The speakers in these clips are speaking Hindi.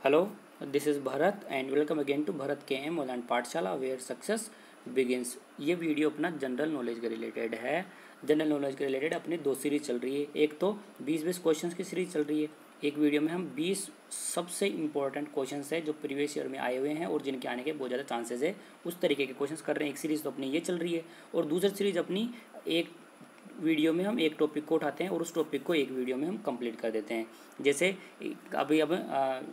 Hello, this is Bharat and welcome again to Bharat K M online Pathshala where success begins. ये वीडियो अपना जनरल नॉलेज के रिलेटेड है। जनरल नॉलेज के रिलेटेड अपनी दो सीरीज चल रही है। एक तो 20-20 क्वेश्चंस की सीरीज चल रही है। एक वीडियो में हम 20 सबसे इंपॉर्टेंट क्वेश्चंस है जो प्रीवियस ईयर में आए हुए हैं और जिनके आने के बहुत ज़्यादा चांसेस है, उस तरीके के क्वेश्चंस कर रहे हैं। एक सीरीज़ तो अपनी ये चल रही है और दूसरी सीरीज़ अपनी एक वीडियो में हम एक टॉपिक को उठाते हैं और उस टॉपिक को एक वीडियो में हम कंप्लीट कर देते हैं। जैसे अभी अब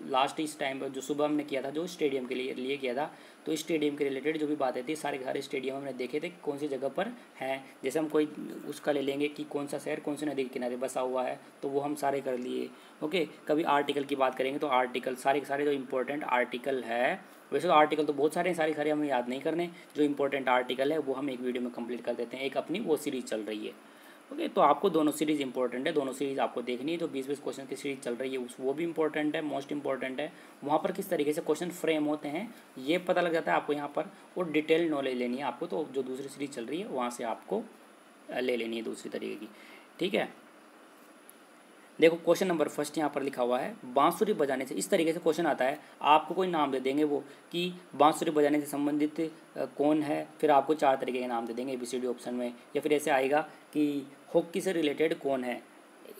लास्ट इस टाइम पर जो सुबह हमने किया था, जो स्टेडियम के लिए किया था, तो इस स्टेडियम के रिलेटेड जो भी बातें थी, सारे के सारे स्टेडियम हमने देखे थे कौन सी जगह पर हैं। जैसे हम कोई उसका ले लेंगे कि कौन सा शहर कौन सी नदी के किनारे बसा हुआ है, तो वो हम सारे कर लिए। ओके, कभी आर्टिकल की बात करेंगे तो आर्टिकल सारे के सारे जो इंपॉर्टेंट आर्टिकल है, वैसे तो आर्टिकल तो बहुत सारे हैं, सारे हमें याद नहीं करने। जो इंपॉर्टेंट आर्टिकल है वो हम एक वीडियो में कंप्लीट कर देते हैं। एक अपनी वो सीरीज़ चल रही है। ओके, तो आपको दोनों सीरीज़ इंपॉर्टेंट है, दोनों सीरीज़ आपको देखनी है। जो 20-20 क्वेश्चन की सीरीज़ चल रही है वो भी इंपॉर्टेंट है, मोस्ट इंपॉर्टेंट है। वहाँ पर किस तरीके से क्वेश्चन फ्रेम होते हैं ये पता लग जाता है आपको यहाँ पर, और डिटेल नॉलेज लेनी है आपको। तो जो दूसरी सीरीज़ चल रही है वहाँ से आपको ले लेनी है दूसरी तरीके की। ठीक है, देखो क्वेश्चन नंबर फर्स्ट यहाँ पर लिखा हुआ है, बांसुरी बजाने से। इस तरीके से क्वेश्चन आता है, आपको कोई नाम दे देंगे वो कि बांसुरी बजाने से संबंधित कौन है, फिर आपको 4 तरीके के नाम दे देंगे ABCD ऑप्शन में। या फिर ऐसे आएगा कि हॉकी से रिलेटेड कौन है,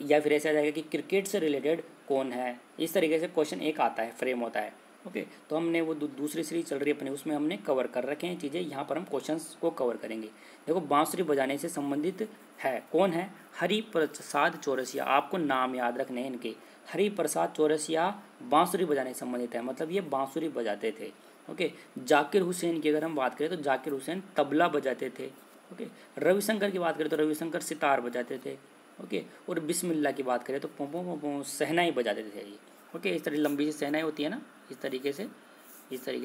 या फिर ऐसे आ जाएगा कि क्रिकेट से रिलेटेड कौन है। इस तरीके से क्वेश्चन एक आता है, फ्रेम होता है। ओके, तो हमने वो दूसरी सीरीज चल रही है अपने, उसमें हमने कवर कर रखे हैं चीज़ें। यहाँ पर हम क्वेश्चंस को कवर करेंगे। देखो, बांसुरी बजाने से संबंधित है कौन है, हरि प्रसाद चौरसिया। आपको नाम याद रखने हैं इनके। हरि प्रसाद चौरसिया बांसुरी बजाने से संबंधित है, मतलब ये बांसुरी बजाते थे। ओके, जाकिर हुसैन की अगर हम बात करें तो जाकिर हुसैन तबला बजाते थे। ओके, रविशंकर की बात करें तो रविशंकर सितार बजाते थे। ओके, और बिस्मिल्लाह की बात करें तो पों पों पों शहनाई बजाते थे ये। ओके, इस तरह लंबी सी शहनाई होती है ना, इस तरीके से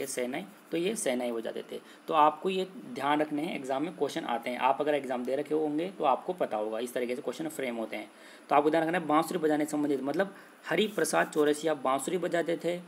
शहनाई, तो ये शहनाई बजाते थे। तो आपको ये ध्यान रखने हैं, एग्जाम में क्वेश्चन आते हैं। आप अगर एग्जाम दे रखे होंगे तो आपको पता होगा, इस तरीके से क्वेश्चन फ्रेम होते हैं। तो आपको ध्यान रखना है, बांसुरी बजाने से संबंधित मतलब हरि प्रसाद चौरसिया बांसुरी बजाते थे,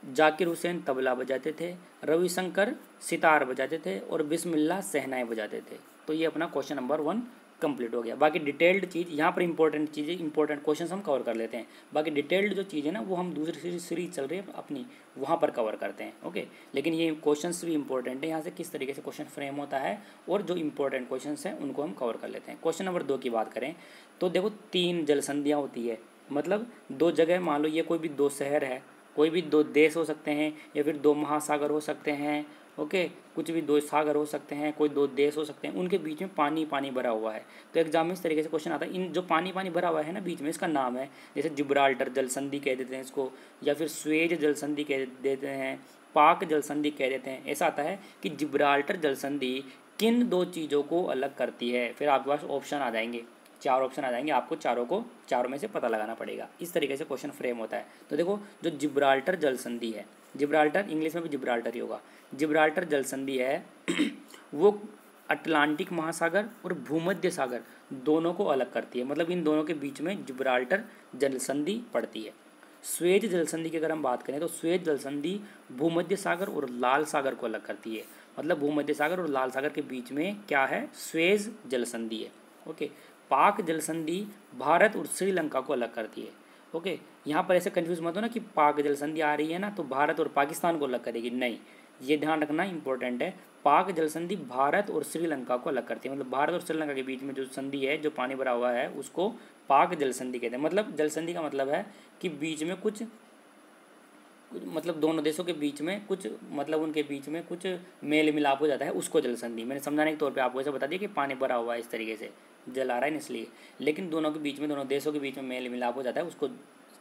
जाकिर हुसैन तबला बजाते थे, रविशंकर सितार बजाते थे, और बिस्मिल्लाह शहनाई बजाते थे। तो ये अपना क्वेश्चन नंबर 1 कंप्लीट हो गया। बाकी डिटेल्ड चीज़ यहाँ पर इंपॉर्टेंट चीज़ें, इंपॉर्टेंट क्वेश्चन हम कवर कर लेते हैं। बाकी डिटेल्ड जो चीज़ है ना, वो हम दूसरी सीरीज चल रही है अपनी, वहाँ पर कवर करते हैं। ओके, लेकिन ये क्वेश्चंस भी इंपॉर्टेंट है, यहाँ से किस तरीके से क्वेश्चन फ्रेम होता है, और जो इंपॉर्टेंट क्वेश्चंस हैं उनको हम कवर कर लेते हैं। क्वेश्चन नंबर 2 की बात करें तो देखो, 3 जलसंधियाँ होती है, मतलब 2 जगह, मान लो ये कोई भी 2 शहर है, कोई भी 2 देश हो सकते हैं, या फिर 2 महासागर हो सकते हैं। ओके, कुछ भी 2 सागर हो सकते हैं, कोई 2 देश हो सकते हैं, उनके बीच में पानी पानी भरा हुआ है। तो एग्जाम में इस तरीके से क्वेश्चन आता है, इन जो पानी पानी भरा हुआ है ना बीच में, इसका नाम है, जैसे जिब्राल्टर जलसंधि कह देते हैं इसको, या फिर स्वेज जलसंधि कह देते हैं, पाक जलसंधि कह देते हैं। ऐसा आता है कि जिब्राल्टर जलसंधि किन 2 चीज़ों को अलग करती है। फिर आपके पास ऑप्शन आ जाएंगे, 4 ऑप्शन आ जाएंगे, आपको चारों में से पता लगाना पड़ेगा। इस तरीके से क्वेश्चन फ्रेम होता है। तो देखो, जो जिब्राल्टर जलसंधि है, जिब्राल्टर इंग्लिश में भी जिब्राल्टर ही होगा, जिब्राल्टर जलसंधि है वो अटलांटिक महासागर और भूमध्य सागर दोनों को अलग करती है, मतलब इन दोनों के बीच में जिब्राल्टर जलसंधि पड़ती है। स्वेज जलसंधि की अगर हम बात करें तो स्वेज जलसंधि भूमध्य सागर और लाल सागर को अलग करती है, मतलब भूमध्य सागर और लाल सागर के बीच में क्या है, स्वेज जलसंधि है। ओके, पाक जलसंधि भारत और श्रीलंका को अलग करती है। ओके, यहाँ पर ऐसे कंफ्यूज मत हो ना कि पाक जलसंधि आ रही है ना तो भारत और पाकिस्तान को अलग करेगी, नहीं, ये ध्यान रखना इंपॉर्टेंट है। पाक जलसंधि भारत और श्रीलंका को अलग करती है, मतलब भारत और श्रीलंका के बीच में जो संधि है, जो पानी भरा हुआ है, उसको पाक जलसंधि कहते हैं। मतलब जलसंधि का मतलब है कि बीच में कुछ, मतलब दोनों देशों के बीच में कुछ, मतलब उनके बीच में कुछ मेल मिलाप हो जाता है, उसको जलसंधि। मैंने समझाने के तौर पे आपको ऐसा बता दिया कि पानी भरा हुआ है, इस तरीके से जल आ रहा है ना इसलिए, लेकिन दोनों के बीच में, दोनों देशों के बीच में मेल मिलाप हो जाता है, उसको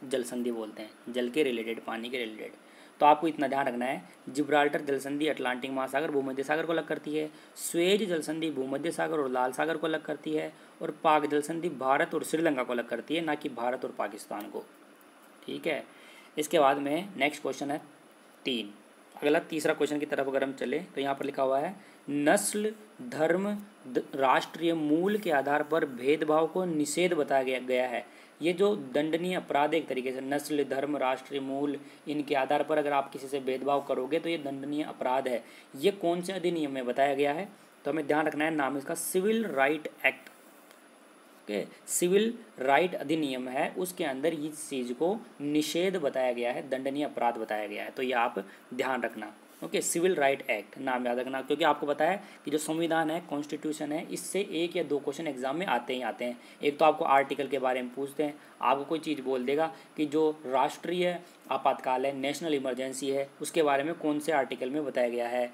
जलसंधि बोलते हैं, जल के रिलेटेड, पानी के रिलेटेड। तो आपको इतना ध्यान रखना है, जिब्राल्टर जलसंधि अटलांटिक महासागर भूमध्य सागर को अलग करती है, स्वेज जलसंधि भूमध्य सागर और लाल सागर को अलग करती है, और पाक जलसंधि भारत और श्रीलंका को अलग करती है, ना कि भारत और पाकिस्तान को। ठीक है, इसके बाद में नेक्स्ट क्वेश्चन है 3। अगला तीसरा क्वेश्चन की तरफ अगर हम चले तो यहाँ पर लिखा हुआ है, नस्ल धर्म राष्ट्रीय मूल के आधार पर भेदभाव को निषेध बताया गया है। ये जो दंडनीय अपराध, एक तरीके से नस्ल धर्म राष्ट्रीय मूल, इनके आधार पर अगर आप किसी से भेदभाव करोगे तो ये दंडनीय अपराध है। ये कौन से अधिनियम में बताया गया है, तो हमें ध्यान रखना है, नाम इसका civil right act okay, civil right अधिनियम है, उसके अंदर इस चीज़ को निषेध बताया गया है, दंडनीय अपराध बताया गया है, तो ये आप ध्यान रखना। ओके, सिविल राइट एक्ट नाम याद रखना, क्योंकि आपको पता है कि जो संविधान है, कॉन्स्टिट्यूशन है, इससे 1 या 2 क्वेश्चन एग्जाम में आते ही आते हैं। एक तो आपको आर्टिकल के बारे में पूछते हैं, आपको कोई चीज़ बोल देगा कि जो राष्ट्रीय आपातकाल है, नेशनल इमरजेंसी है, उसके बारे में कौन से आर्टिकल में बताया गया है।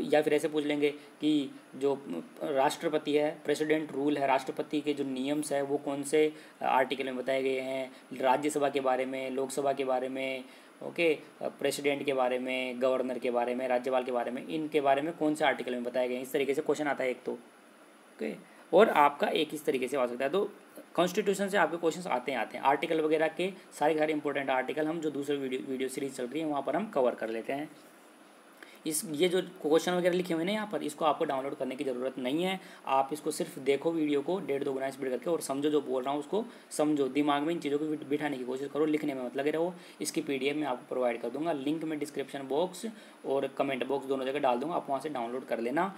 या फिर ऐसे पूछ लेंगे कि जो राष्ट्रपति है, प्रेसिडेंट रूल है, राष्ट्रपति के जो नियम्स है वो कौन से आर्टिकल में बताए गए हैं, राज्यसभा के बारे में, लोकसभा के बारे में, ओके, प्रेसिडेंट के बारे में, गवर्नर के बारे में, राज्यपाल के बारे में, इनके बारे में कौन से आर्टिकल में बताए गए हैं। इस तरीके से क्वेश्चन आता है एक तो, ओके, और आपका एक इस तरीके से आ सकता है। तो कॉन्स्टिट्यूशन से आपके क्वेश्चन आते हैं आर्टिकल वगैरह के सारे इंपॉर्टेंट आर्टिकल हम जो दूसरे वीडियो सीरीज चल रही है वहाँ पर हम कवर कर लेते हैं। ये जो क्वेश्चन वगैरह लिखे हुए हैं यहाँ पर, इसको आपको डाउनलोड करने की ज़रूरत नहीं है। आप इसको सिर्फ देखो वीडियो को 1.5-2 गुना स्पीड करके, और समझो, जो बोल रहा हूँ उसको समझो, दिमाग में इन चीज़ों को बिठाने की कोशिश करो, लिखने में मत लगे रहो। इसकी PDF मैं आपको प्रोवाइड कर दूंगा, लिंक में डिस्क्रिप्शन बॉक्स और कमेंट बॉक्स दोनों जगह डाल दूंगा, आप वहाँ से डाउनलोड कर लेना।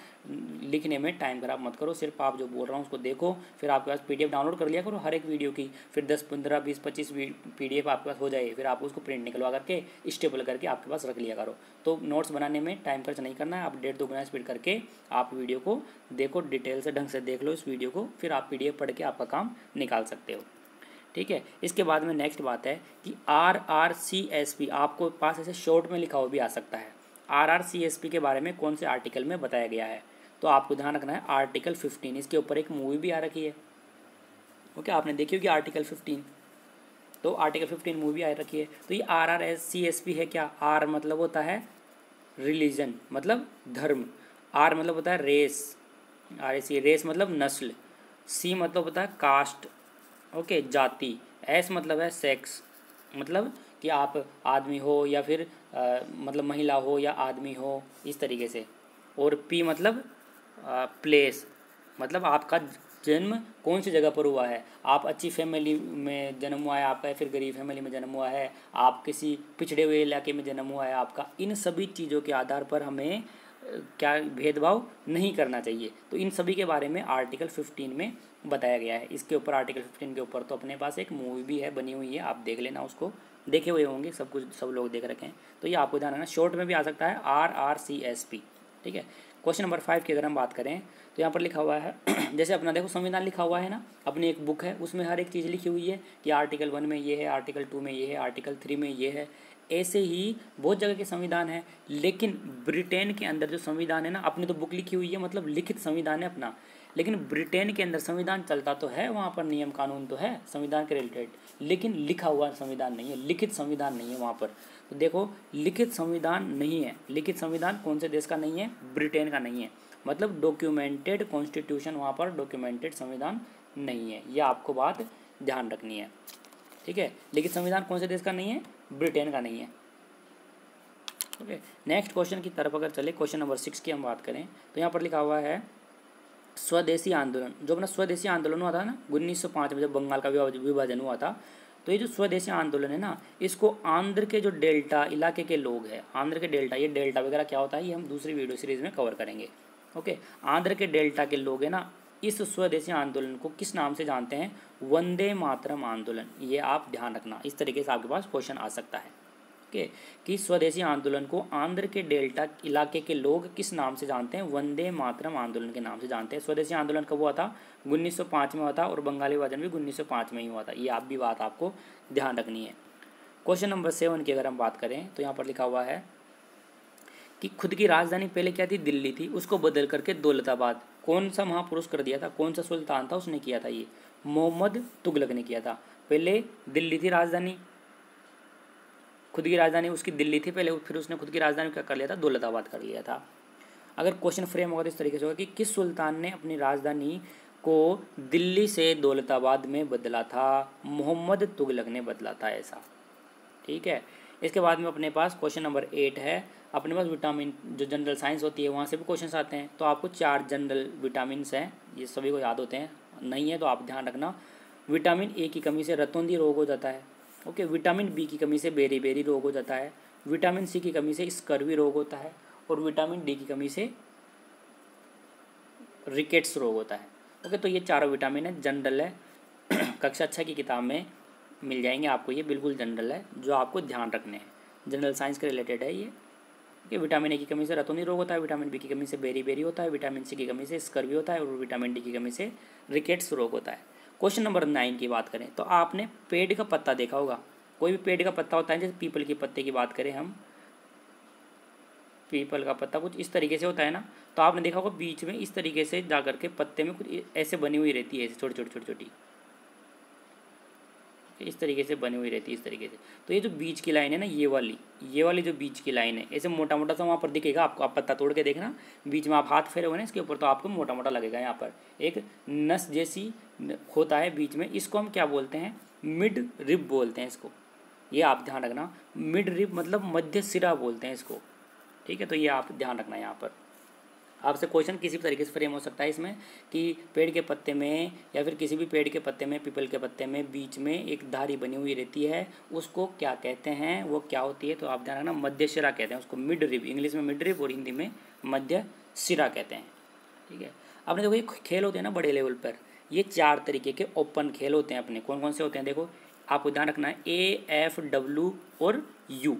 लिखने में टाइम खराब मत करो, सिर्फ आप जो बोल रहा हूँ उसको देखो, फिर आपके पास PDF डाउनलोड कर लिया करो हर एक वीडियो की, फिर 10, 15, 20, 25 PDF आपके पास हो जाए, फिर आप उसको प्रिंट निकलवा करके स्टेपल करके आपके पास रख लिया करो। तो नोट्स बनाने में टाइम खर्च नहीं करना है, आप 1.5-2 गुना स्पीड करके आप वीडियो को देखो, डिटेल से ढंग से देख लो इस वीडियो को, फिर आप PDF पढ़ के आपका काम निकाल सकते हो। ठीक है, इसके बाद में नेक्स्ट बात है कि RRCSP, आपको पास ऐसे शॉर्ट में लिखा हुआ भी आ सकता है। RRCSP के बारे में कौन से आर्टिकल में बताया गया है, तो आपको ध्यान रखना है आर्टिकल 15। इसके ऊपर एक मूवी भी आ रखी है, ओके, आपने देखी होगी आर्टिकल 15, तो आर्टिकल 15 मूवी आ रखी है। तो ये RRCSP है क्या? R मतलब होता है रिलीजन, मतलब धर्म, R मतलब होता है रेस, RAC रेस मतलब नस्ल, C मतलब होता है कास्ट, ओके, जाति, S मतलब है सेक्स, मतलब कि आप आदमी हो या फिर मतलब महिला हो या आदमी हो, इस तरीके से, और P मतलब प्लेस, मतलब आपका जन्म कौन सी जगह पर हुआ है, आप अच्छी फैमिली में जन्म हुआ है आपका, या फिर गरीब फैमिली में जन्म हुआ है, आप किसी पिछड़े हुए इलाके में जन्म हुआ है आपका। इन सभी चीज़ों के आधार पर हमें क्या भेदभाव नहीं करना चाहिए। तो इन सभी के बारे में आर्टिकल 15 में बताया गया है। इसके ऊपर आर्टिकल 15 के ऊपर तो अपने पास एक मूवी भी है, बनी हुई है, आप देख लेना, उसको देखे हुए होंगे, सब कुछ सब लोग देख रखे हैं। तो ये आपको ध्यान रखना, शॉर्ट में भी आ सकता है RRCSP। ठीक है, क्वेश्चन नंबर 5 की अगर हम बात करें तो यहाँ पर लिखा हुआ है जैसे अपना देखो संविधान लिखा हुआ है ना, अपनी एक बुक है, उसमें हर एक चीज़ लिखी हुई है कि आर्टिकल 1 में ये है, आर्टिकल 2 में ये है, आर्टिकल 3 में ये है। ऐसे ही बहुत जगह के संविधान है, लेकिन ब्रिटेन के अंदर जो संविधान है ना, अपनी तो बुक लिखी हुई है, मतलब लिखित संविधान है अपना, लेकिन ब्रिटेन के अंदर संविधान चलता तो है, वहाँ पर नियम कानून तो है संविधान के रिलेटेड, लेकिन लिखा हुआ संविधान नहीं है, लिखित संविधान नहीं है वहाँ पर। तो देखो, लिखित संविधान नहीं है, लिखित संविधान कौन से देश का नहीं है? ब्रिटेन का नहीं है, मतलब डॉक्यूमेंटेड कॉन्स्टिट्यूशन वहाँ पर, डॉक्यूमेंटेड संविधान नहीं है, यह आपको बात ध्यान रखनी है। ठीक है, लिखित संविधान कौन से देश का नहीं है? ब्रिटेन का नहीं है। ओके, नेक्स्ट क्वेश्चन की तरफ अगर चले, क्वेश्चन नंबर 6 की हम बात करें तो यहाँ पर लिखा हुआ है स्वदेशी आंदोलन। जो अपना स्वदेशी आंदोलन हुआ था ना 1905 में, जब बंगाल का विभाजन हुआ था, तो ये जो स्वदेशी आंदोलन है ना, इसको आंध्र के जो डेल्टा इलाके के लोग हैं, आंध्र के डेल्टा, ये डेल्टा वगैरह क्या होता है ये हम दूसरी वीडियो सीरीज में कवर करेंगे। ओके, आंध्र के डेल्टा के लोग हैं ना, इस स्वदेशी आंदोलन को किस नाम से जानते हैं? वंदे मातरम आंदोलन। ये आप ध्यान रखना, इस तरीके से आपके पास क्वेश्चन आ सकता है कि स्वदेशी आंदोलन को आंध्र के डेल्टा इलाके के लोग किस नाम से जानते हैं? वंदे मातरम आंदोलन के नाम से जानते हैं। स्वदेशी आंदोलन कब हुआ था? 1905 में हुआ था, और बंगाली विभाजन भी 1905 में ही हुआ था। ये आप भी बात आपको ध्यान रखनी है। क्वेश्चन नंबर 7 की अगर हम बात करें तो यहाँ पर लिखा हुआ है कि खुद की राजधानी पहले क्या थी? दिल्ली थी, उसको बदल करके दौलताबाद। कौन सा महापुरुष कर दिया था? कौन सा सुल्तान था उसने किया था? ये मोहम्मद तुगलक ने किया था। पहले दिल्ली थी राजधानी, खुद की राजधानी उसकी दिल्ली थी पहले, फिर उसने खुद की राजधानी क्या कर लिया था? दौलताबाद कर लिया था। अगर क्वेश्चन फ्रेम होगा तो इस तरीके से होगा कि किस सुल्तान ने अपनी राजधानी को दिल्ली से दौलताबाद में बदला था? मोहम्मद तुगलक ने बदला था ऐसा। ठीक है, इसके बाद में अपने पास क्वेश्चन नंबर 8 है। अपने पास विटामिन, जो जनरल साइंस होती है वहाँ से भी क्वेश्चन आते हैं, तो आपको 4 जनरल विटामिन हैं, ये सभी को याद होते हैं, नहीं है तो आप ध्यान रखना। विटामिन ए की कमी से रतौंधी रोग हो जाता है। ओके, विटामिन बी की कमी से बेरी रोग हो जाता है। विटामिन सी की कमी से स्कर्वी रोग होता है, और विटामिन डी की कमी से रिकेट्स रोग होता है। ओके, तो ये चारों विटामिन है, जनरल है, कक्षा 6 की किताब में मिल जाएंगे आपको, ये बिल्कुल जनरल है जो आपको ध्यान रखने हैं, जनरल साइंस के रिलेटेड है ये। कि विटामिन ए की कमी से रतौंधी रोग होता है, विटामिन बी की कमी से बेरी होता है, विटामिन सी की कमी से स्कर्वी होता है और विटामिन डी की कमी से रिकेट्स रोग होता है। क्वेश्चन नंबर 9 की बात करें तो आपने पेड़ का पत्ता देखा होगा, कोई भी पेड़ का पत्ता होता है, जैसे पीपल के पत्ते की बात करें हम, पीपल का पत्ता कुछ इस तरीके से होता है ना, तो आपने देखा होगा बीच में इस तरीके से जा करके पत्ते में कुछ ऐसे बनी हुई रहती है, ऐसे छोटी छोटी छोटी छोटी इस तरीके से बनी हुई रहती है, इस तरीके से। तो ये जो बीच की लाइन है ना, ये वाली जो बीच की लाइन है, ऐसे मोटा मोटा सा वहाँ पर दिखेगा आपको, आप पत्ता तोड़ के देखना, बीच में आप हाथ फेरे हुए ना इसके ऊपर, तो आपको मोटा मोटा लगेगा। यहाँ पर एक नस जैसी होता है बीच में, इसको हम क्या बोलते हैं, मिड रिब बोलते हैं इसको, ये आप ध्यान रखना। मिड रिब मतलब मध्य सिरा बोलते हैं इसको, ठीक है। तो ये आप ध्यान रखना। यहाँ पर आपसे क्वेश्चन किसी भी तरीके से फ्रेम हो सकता है इसमें कि पेड़ के पत्ते में या फिर किसी भी पेड़ के पत्ते में, पीपल के पत्ते में बीच में एक धारी बनी हुई रहती है, उसको क्या कहते हैं, वो क्या होती है, तो आप ध्यान रखना, मध्य शिरा कहते हैं उसको, मिड रिब, इंग्लिश में मिड रिब और हिंदी में मध्य शिरा कहते हैं, ठीक है। आपने देखो ये खेल होते हैं ना बड़े लेवल पर, ये 4 तरीके के ओपन खेल होते हैं अपने, कौन कौन से होते हैं देखो, आपको ध्यान रखना है, AFW और U।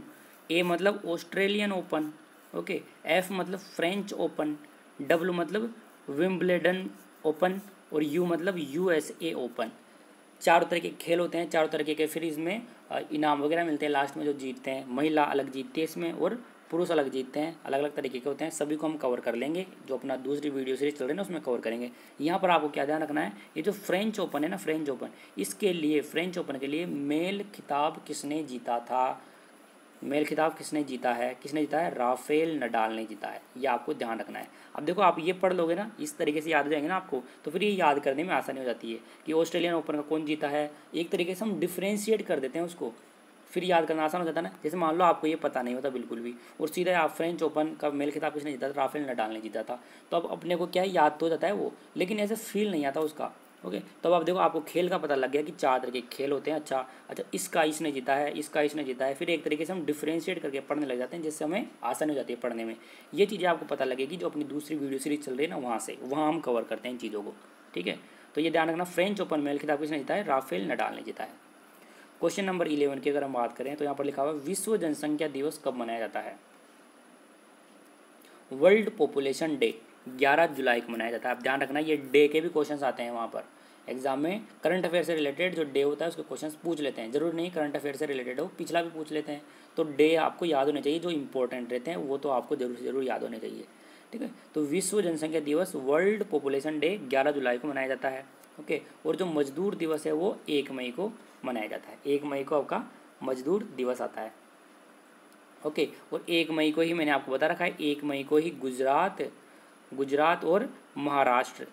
ए मतलब ऑस्ट्रेलियन ओपन, ओके, एफ मतलब फ्रेंच ओपन, डब्ल्यू मतलब विम्बलेडन ओपन और यू मतलब USA ओपन। 4 तरह के खेल होते हैं, 4 तरीके के, फिर इसमें इनाम वगैरह मिलते हैं लास्ट में जो जीतते हैं, महिला अलग जीतती है इसमें और पुरुष अलग जीतते हैं, अलग अलग तरीके के होते हैं, सभी को हम कवर कर लेंगे, जो अपना दूसरी वीडियो सीरीज चल रही है ना उसमें कवर करेंगे। यहाँ पर आपको क्या ध्यान रखना है, ये जो फ्रेंच ओपन है ना, फ्रेंच ओपन, इसके लिए, फ्रेंच ओपन के लिए मेल खिताब किसने जीता था, मेल खिताब किसने जीता है, राफेल नडाल ने जीता है, ये आपको ध्यान रखना है। अब देखो आप ये पढ़ लोगे ना, इस तरीके से याद हो जाएंगे ना आपको, तो फिर ये याद करने में आसानी हो जाती है कि ऑस्ट्रेलियन ओपन का कौन जीता है, एक तरीके से हम डिफ्रेंशिएट कर देते हैं उसको, फिर याद करना आसान हो जाता है ना। जैसे मान लो आपको ये पता नहीं होता बिल्कुल भी, और सीधा आप फ्रेंच ओपन का मेल खिताब किसने जीता था, राफेल नडाल ने जीता था, तो अब अपने को क्या है, याद तो हो जाता है वो, लेकिन ऐसे फील नहीं आता उसका, ओके। तो अब आप देखो आपको खेल का पता लग गया कि 4 तरह के खेल होते हैं, अच्छा इसका इसने जीता है, इसका इसने जीता है, फिर एक तरीके से हम डिफ्रेंशिएट करके पढ़ने लग जाते हैं, जिससे हमें आसानी हो जाती है पढ़ने में। ये चीज़ें आपको पता लगेगी जो अपनी दूसरी वीडियो सीरीज चल रही है ना, वहाँ हम कवर करते हैं इन चीज़ों को, ठीक है। तो ये ध्यान रखना, फ्रेंच ओपन मेल खिताब किसने जीता है, राफेल नडाल ने जीता है। क्वेश्चन नंबर 11 की अगर हम बात करें तो यहाँ पर लिखा हुआ है, विश्व जनसंख्या दिवस कब मनाया जाता है, वर्ल्ड पॉपुलेशन डे 11 जुलाई को मनाया जाता है। आप ध्यान रखना, ये डे के भी क्वेश्चंस आते हैं वहाँ पर एग्जाम में, करंट अफेयर से रिलेटेड जो डे होता है उसके क्वेश्चंस पूछ लेते हैं, जरूर नहीं करंट अफेयर से रिलेटेड हो, पिछला भी पूछ लेते हैं, तो डे आपको याद होने चाहिए, जो इंपॉर्टेंट रहते हैं वो तो आपको जरूर याद होने चाहिए, ठीक है। तो विश्व जनसंख्या दिवस, वर्ल्ड पॉपुलेशन डे 11 जुलाई को मनाया जाता है, ओके। और जो मजदूर दिवस है वो 1 मई को मनाया जाता है, 1 मई को आपका मजदूर दिवस आता है, ओके। और 1 मई को ही मैंने आपको बता रखा है, 1 मई को ही गुजरात और महाराष्ट्र,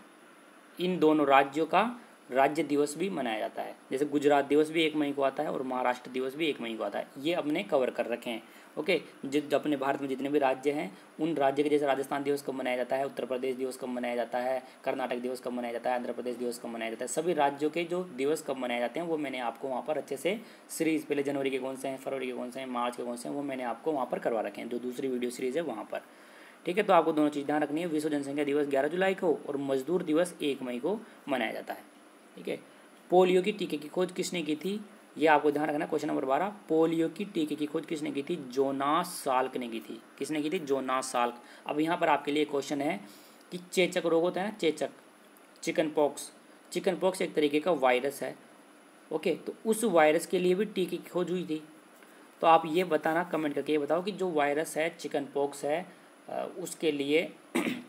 इन दोनों राज्यों का राज्य दिवस भी मनाया जाता है। जैसे गुजरात दिवस भी 1 मई को आता है और महाराष्ट्र दिवस भी 1 मई को आता है, ये अपने कवर कर रखे हैं, ओके। अपने भारत में जितने भी राज्य हैं उन राज्य के, जैसे राजस्थान दिवस कब मनाया जाता है, उत्तर प्रदेश दिवस कब मनाया जाता है, कर्नाटक दिवस कब मनाया जाता है, आंध्र प्रदेश दिवस कब मनाया जाता है, सभी राज्यों के जो दिवस कब मनाए जाते हैं वो मैंने आपको वहाँ पर अच्छे से सीरीज़, पहले जनवरी के कौन से हैं, फरवरी के कौन से हैं, मार्च के कौन से हैं, वो मैंने आपको वहाँ पर करवा रखे हैं, जो दूसरी वीडियो सीरीज़ है वहाँ पर, ठीक है। तो आपको दोनों चीज़ ध्यान रखनी है, विश्व जनसंख्या दिवस 11 जुलाई को और मजदूर दिवस 1 मई को मनाया जाता है, ठीक है। पोलियो की टीके की खोज किसने की थी, ये आपको ध्यान रखना। क्वेश्चन नंबर 12, पोलियो की टीके की खोज किसने की थी, जोनास साल्क ने की थी, किसने की थी, जोनास साल्क। अब यहाँ पर आपके लिए क्वेश्चन है कि चेचक रोग होता है ना, चेचक, चिकन पॉक्स एक तरीके का वायरस है, ओके। तो उस वायरस के लिए भी टीके की खोज हुई थी, तो आप ये बताना, कमेंट करके ये बताओ कि जो वायरस है, चिकन पॉक्स है, उसके लिए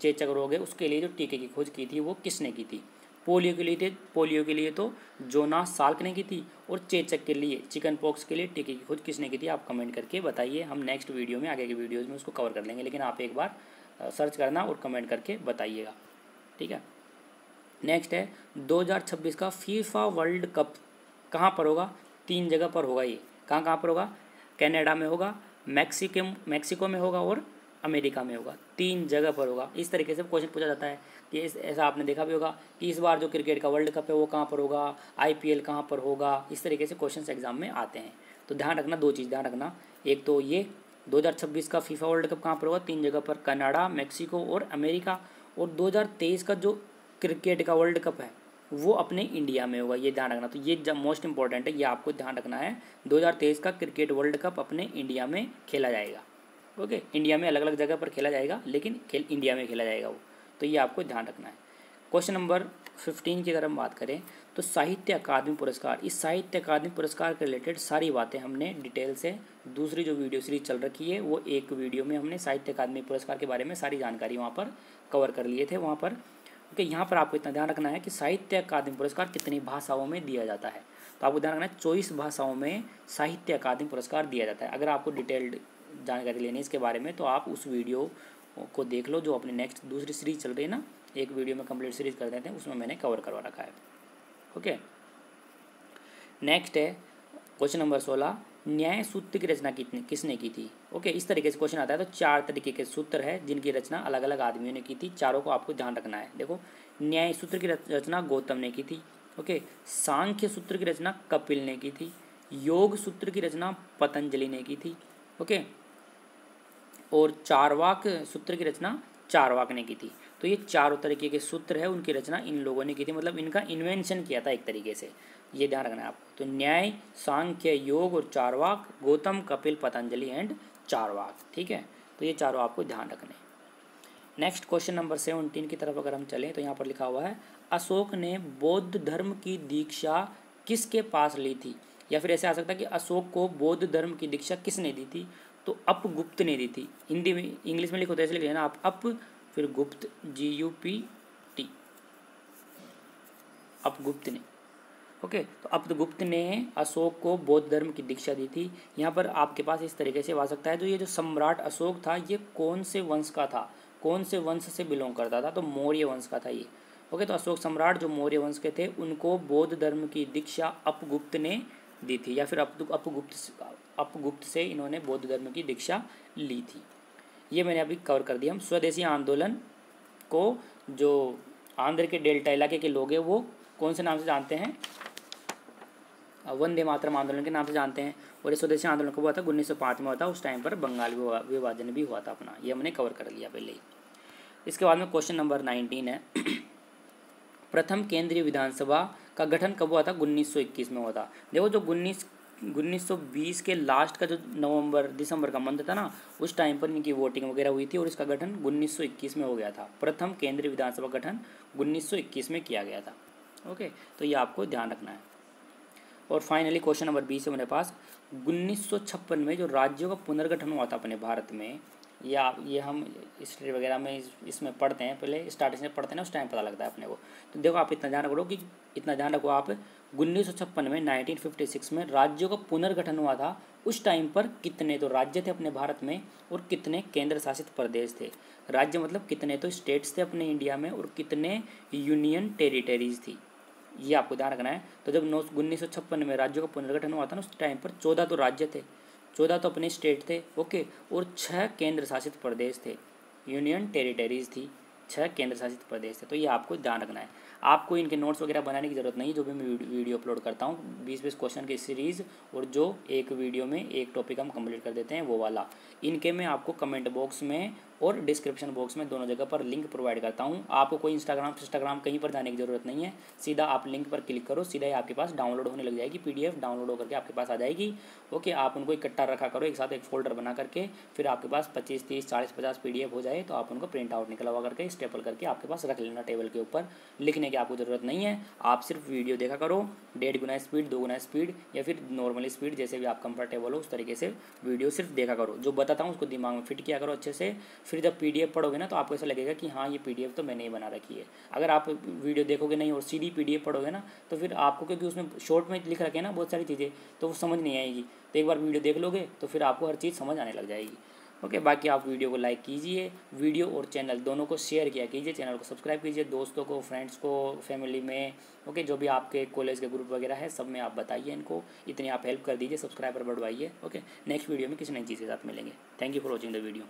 चेचक रोग है, उसके लिए जो टीके की खोज की थी वो किसने की थी। पोलियो के लिए तो जोनास साल्क ने की थी, और चेचक के लिए, चिकन पॉक्स के लिए टीके की खोज किसने की थी, आप कमेंट करके बताइए। हम नेक्स्ट वीडियो में, आगे की वीडियोज़ में उसको कवर कर लेंगे, लेकिन आप एक बार सर्च करना और कमेंट करके बताइएगा, ठीक है। नेक्स्ट है 2026 का फीफा वर्ल्ड कप कहाँ पर होगा, 3 जगह पर होगा ये, कहाँ पर होगा, कनाडा में होगा, मैक्सिको में होगा और अमेरिका में होगा, 3 जगह पर होगा। इस तरीके से क्वेश्चन पूछा जाता है कि ऐसा आपने देखा भी होगा कि इस बार जो क्रिकेट का वर्ल्ड कप है वो कहाँ पर होगा, IPL कहाँ पर होगा, इस तरीके से क्वेश्चन एग्जाम में आते हैं। तो ध्यान रखना, 2 चीज़ ध्यान रखना, एक तो ये 2026 का फीफा वर्ल्ड कप कहाँ पर होगा, 3 जगह पर, कनाडा, मैक्सिको और अमेरिका। और 2023 का जो क्रिकेट का वर्ल्ड कप है वो अपने इंडिया में होगा, ये ध्यान रखना। तो ये मोस्ट इंपॉर्टेंट है, ये आपको ध्यान रखना है। 2023 का क्रिकेट वर्ल्ड कप अपने इंडिया में खेला जाएगा। ओके, इंडिया में अलग अलग जगह पर खेला जाएगा, लेकिन इंडिया में खेला जाएगा वो, तो ये आपको ध्यान रखना है। क्वेश्चन नंबर 15 की अगर हम बात करें तो साहित्य अकादमी पुरस्कार, इस साहित्य अकादमी पुरस्कार के रिलेटेड सारी बातें हमने डिटेल से दूसरी जो वीडियो सीरीज चल रखी है वो एक वीडियो में हमने साहित्य अकादमी पुरस्कार के बारे में सारी जानकारी वहाँ पर कवर कर लिए थे वहाँ पर। ओके, यहाँ पर आपको इतना ध्यान रखना है कि साहित्य अकादमी पुरस्कार कितनी भाषाओं में दिया जाता है। तो आपको ध्यान रखना है 24 भाषाओं में साहित्य अकादमी पुरस्कार दिया जाता है। अगर आपको डिटेल्ड जानकारी लेनी है इसके बारे में तो आप उस वीडियो को देख लो जो अपनी नेक्स्ट दूसरी सीरीज चल रही है ना, एक वीडियो में कंप्लीट सीरीज कर देते हैं, उसमें मैंने कवर करवा रखा है। ओके, नेक्स्ट है क्वेश्चन नंबर 16, न्याय सूत्र की रचना किसने की थी। ओके, इस तरीके से क्वेश्चन आता है। तो 4 तरीके के सूत्र है जिनकी रचना अलग अलग आदमियों ने की थी, चारों को आपको ध्यान रखना है। देखो, न्याय सूत्र की रचना गौतम ने की थी। ओके, सांख्य सूत्र की रचना कपिल ने की थी। योग सूत्र की रचना पतंजलि ने की थी। ओके, और चारवाक सूत्र की रचना चारवाक ने की थी। तो ये चारों तरीके के सूत्र है, उनकी रचना इन लोगों ने की थी, मतलब इनका इन्वेंशन किया था एक तरीके से, ये ध्यान रखना है आपको। तो न्याय, सांख्य, योग और चारवाक, गौतम, कपिल, पतंजलि एंड चारवाक। ठीक है, तो ये चारों आपको ध्यान रखने। नेक्स्ट क्वेश्चन नंबर 17 की तरफ अगर हम चलें तो यहाँ पर लिखा हुआ है, अशोक ने बौद्ध धर्म की दीक्षा किसके पास ली थी। या फिर ऐसे आ सकता है कि अशोक को बौद्ध धर्म की दीक्षा किसने दी थी। तो अपगुप्त ने दी थी। हिंदी में, इंग्लिश में लिखो तो ऐसे लिख लेना आप, अप फिर गुप्त, GUPT, अपगुप्त ने। ओके, तो अपगुप्त ने अशोक को बौद्ध धर्म की दीक्षा दी थी। यहाँ पर आपके पास इस तरीके से आ सकता है, तो ये जो सम्राट अशोक था ये कौन से वंश का था, कौन से वंश से बिलोंग करता था। तो मौर्य वंश का था ये। ओके, तो अशोक सम्राट जो मौर्य वंश के थे उनको बौद्ध धर्म की दीक्षा अपगुप्त ने दी थी, या फिर अपगुप्त से इन्होंने बौद्ध धर्म की दीक्षा ली थी। ये मैंने अभी कवर कर दिया। हम स्वदेशी आंदोलन को जो आंध्र के डेल्टा इलाके के लोग हैं वो कौन से नाम से जानते हैं, वंदे मातरम आंदोलन के नाम से जानते हैं। और ये स्वदेशी आंदोलन कब हुआ था, 1905 में हुआ था। उस टाइम पर बंगाल विभाजन भी हुआ था अपना, ये हमने कवर कर लिया पहले ही। इसके बाद में क्वेश्चन नंबर 19 है, प्रथम केंद्रीय विधानसभा का गठन कब हुआ था, 1921 में हुआ था। देखो, जो 1920 के लास्ट का जो दिसंबर का मंथ था ना, उस टाइम पर इनकी वोटिंग वगैरह हुई थी और इसका गठन 1921 में हो गया था। प्रथम केंद्रीय विधानसभा गठन 1921 में किया गया था। ओके, तो ये आपको ध्यान रखना है। और फाइनली क्वेश्चन नंबर 20 है मेरे पास, 1956 में जो राज्यों का पुनर्गठन हुआ था अपने भारत में, या ये हम हिस्ट्री वगैरह में इसमें पढ़ते हैं, पहले स्टार्टिंग से पढ़ते हैं ना, उस टाइम पता लगता है अपने को। तो देखो, आप इतना ध्यान रखो आप, 1956 में 1956 में राज्यों का पुनर्गठन हुआ था। उस टाइम पर कितने तो राज्य थे अपने भारत में और कितने केंद्र शासित प्रदेश थे। राज्य मतलब कितने तो स्टेट्स थे अपने इंडिया में और कितने यूनियन टेरिटरीज थी, ये आपको ध्यान रखना है। तो जब 1956 में राज्यों का पुनर्गठन हुआ था ना, उस टाइम पर 14 तो राज्य थे, 14 तो अपने स्टेट थे। ओके, और 6 केंद्र शासित प्रदेश थे, यूनियन टेरिटरीज थी, 6 केंद्र शासित प्रदेश थे। तो ये आपको ध्यान रखना है। आपको इनके नोट्स वगैरह बनाने की ज़रूरत नहीं, जो भी मैं वीडियो अपलोड करता हूँ 20-20 क्वेश्चन की सीरीज़, और जो एक वीडियो में एक टॉपिक हम कंप्लीट कर देते हैं वो वाला, इनके मैं आपको कमेंट बॉक्स में और डिस्क्रिप्शन बॉक्स में दोनों जगह पर लिंक प्रोवाइड करता हूँ। आपको कोई इंस्टाग्राम कहीं पर जाने की ज़रूरत नहीं है, सीधा आप लिंक पर क्लिक करो, सीधा ही आपके पास डाउनलोड होने लग जाएगी, PDF डाउनलोड होकर के आपके पास आ जाएगी। ओके, आप उनको इकट्ठा रखा करो एक साथ, एक फोल्डर बना करके, फिर आपके पास 25, 30, 40, 50 PDF हो जाए तो आप उनको प्रिंट आउट निकलवा करके स्टेपल करके आपके पास रख लेना टेबल के ऊपर। लिखने की आपको ज़रूरत नहीं है, आप सिर्फ वीडियो देखा करो, 1.5 गुना स्पीड, 2 गुना स्पीड, या फिर नॉर्मल स्पीड, जैसे भी आप कंफर्टेबल हो उस तरीके से वीडियो सिर्फ देखा करो। जो बताता हूँ उसको दिमाग में फिट किया करो अच्छे से। फिर जब PDF पढ़ोगे ना तो आपको ऐसा लगेगा कि हाँ, ये PDF तो मैंने ही बना रखी है। अगर आप वीडियो देखोगे नहीं और सीधी PDF पढ़ोगे ना, तो फिर आपको, क्योंकि उसमें शॉर्ट में लिख रखे हैं ना बहुत सारी चीज़ें, तो वो समझ नहीं आएगी। तो एक बार वीडियो देख लोगे तो फिर आपको हर चीज़ समझ आने लग जाएगी। ओके, बाकी आप वीडियो को लाइक कीजिए, वीडियो और चैनल दोनों को शेयर किया कीजिए, चैनल को सब्सक्राइब कीजिए, दोस्तों को, फ्रेंड्स को, फैमिली में। ओके, जो भी आपके कॉलेज के ग्रुप वगैरह है सब में आप बताइए इनको, इतनी आप हेल्प कर दीजिए, सब्सक्राइबर बढ़वाइए। ओके, नेक्स्ट वीडियो में किसी नई चीज़ के साथ मिलेंगे। Thank you for watching the video.